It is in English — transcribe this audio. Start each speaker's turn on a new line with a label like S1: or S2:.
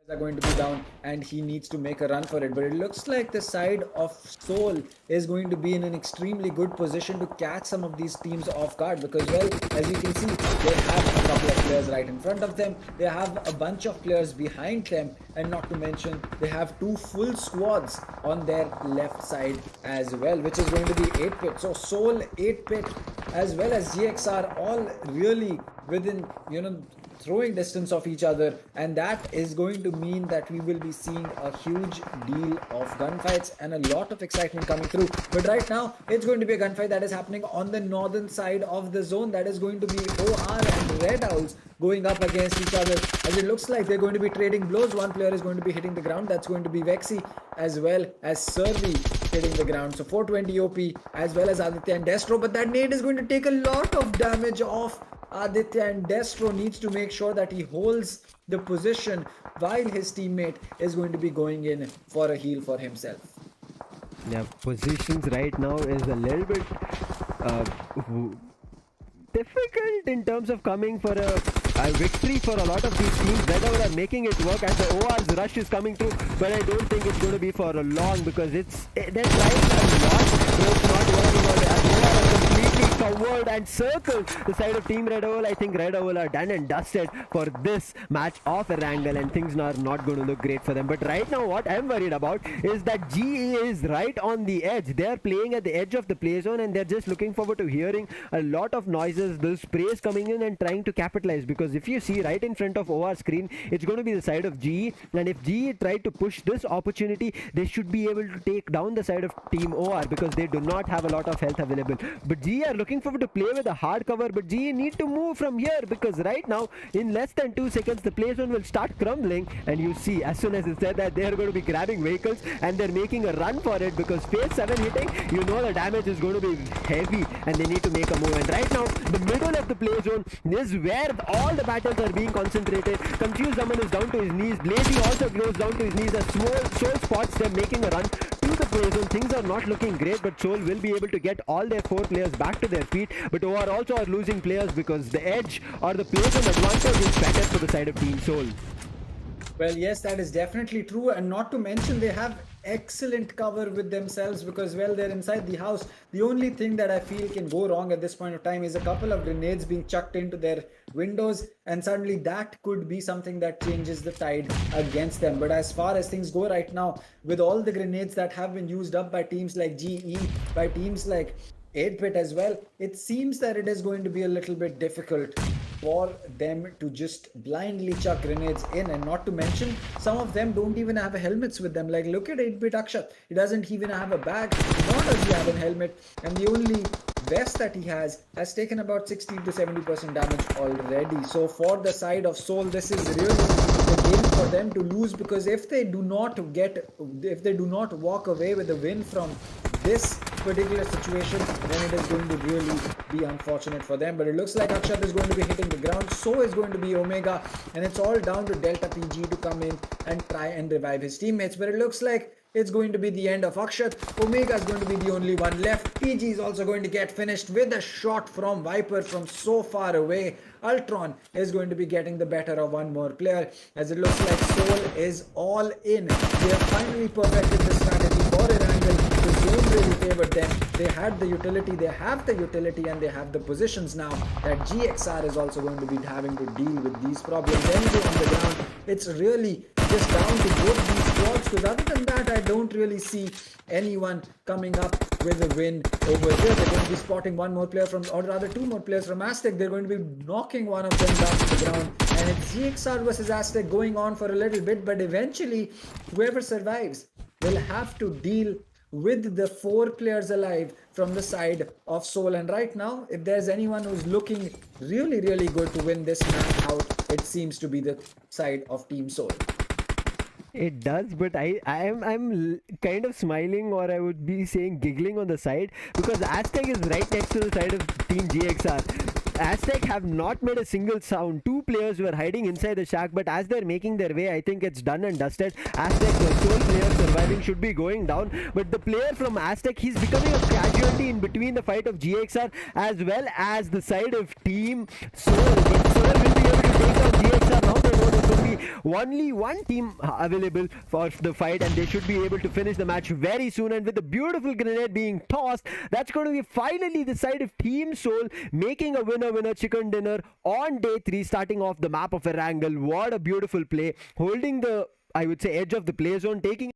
S1: are going to be down and he needs to make a run for it. But it looks like the side of Seoul is going to be in an extremely good position to catch some of these teams off guard because, well, as you can see, they have a couple of players right in front of them. They have a bunch of players behind them, and not to mention, they have two full squads on their left side as well, which is going to be 8-Pit. So Seoul, 8-Pit, as well as GXR, all really within, throwing distance of each other, and that is going to mean that we will be seeing a huge deal of gunfights and a lot of excitement coming through. But right now it's going to be a gunfight that is happening on the northern side of the zone. That is going to be OR and Red Owls going up against each other, as it looks like they're going to be trading blows. One player is going to be hitting the ground, that's going to be Vexy, as well as Survey hitting the ground. So 420 OP as well as Aditya and Destro, but that nade is going to take a lot of damage off Aditya, and Destro needs to make sure that he holds the position while his teammate is going to be going in for a heal for himself.
S2: Yeah, positions right now is a little bit difficult in terms of coming for a victory for a lot of these teams. Red Owl are making it work as the OR's rush is coming through, but I don't think it's going to be for a long because they're trying a lot, but it's not working out. As OR are completely covered and circled the side of Team Red Owl. I think Red Owl are done and dusted for this match of Erangel, and things are not going to look great for them. But right now what I'm worried about is that GE is right on the edge. They're playing at the edge of the play zone and they're just looking forward to hearing a lot of noises, those sprays coming in and trying to capitalize, because if you see right in front of OR screen, it's going to be the side of GE, and if GE try to push this opportunity, they should be able to take down the side of Team OR because they do not have a lot of health available. But GE are looking forward to play with a hard cover, but GE need to move from here because right now in less than 2 seconds the play zone will start crumbling, and you see as soon as it said that they are going to be grabbing vehicles and they're making a run for it because phase 7 hitting, you know the damage is going to be heavy and they need to make a move. And right now the middle of the play zone is where all the battles are being concentrated. Confused Zaman is down to his knees. Blazy also goes down to his knees as Soul spots them making a run to the play zone. Things are not looking great, but Soul will be able to get all their 4 players back to their feet. But OR also are losing players because the edge or the play zone advantage is better for the side of Team Soul.
S1: Well, yes, that is definitely true, and not to mention they have excellent cover with themselves because, well, they're inside the house. The only thing that I feel can go wrong at this point of time is a couple of grenades being chucked into their windows, and suddenly that could be something that changes the tide against them. But as far as things go right now, with all the grenades that have been used up by teams like GE, by teams like 8-Bit as well, it seems that it is going to be a little bit difficult for them to just blindly chuck grenades in. And not to mention, some of them don't even have helmets with them. Like, look at 8-Bit Akshat, he doesn't even have a bag, nor does he have a helmet, and the only vest that he has taken about 60 to 70% damage already. So for the side of Soul, this is really the game for them to lose, because if they do not walk away with a win from this particular situation, then it is going to really be unfortunate for them. But it looks like Akshat is going to be hitting the ground, so is going to be Omega, and it's all down to Delta PG to come in and try and revive his teammates. But it looks like it's going to be the end of Akshat. Omega is going to be the only one left. PG is also going to get finished with a shot from Viper from so far away. Ultron is going to be getting the better of one more player, as it looks like Soul is all in. They have finally perfected the strategy for Erangel. The zone really favored them. They had the utility, they have the utility, and they have the positions now that GXR is also going to be having to deal with these problems. Anyway, on the ground, it's really just down to both these squads, because other than that, I don't really see anyone coming up with a win over here. They're going to be spotting one more player from, or rather 2 more players from Aztec. They're going to be knocking one of them down to the ground, and it's GXR versus Aztec going on for a little bit, but eventually whoever survives will have to deal with the 4 players alive from the side of Soul. And right now, if there's anyone who's looking really, really good to win this match out, it seems to be the side of Team Soul.
S2: It does, but I'm kind of smiling, or I would be saying giggling on the side, because Aztec is right next to the side of Team GXR. Aztec have not made a single sound. 2 players were hiding inside the shack, but as they're making their way, I think it's done and dusted. Aztec, the sole player surviving, should be going down, but the player from Aztec, he's becoming a casualty in between the fight of GXR as well as the side of Team Soul. But Soul will be able to take down GXR now. They know there's going to be be only one team available for the fight, and they should be able to finish the match very soon. And with the beautiful grenade being tossed, that's going to be finally decisive. Team Soul making a winner chicken dinner on day 3, starting off the map of Erangel. What a beautiful play, holding the, I would say, edge of the play zone, taking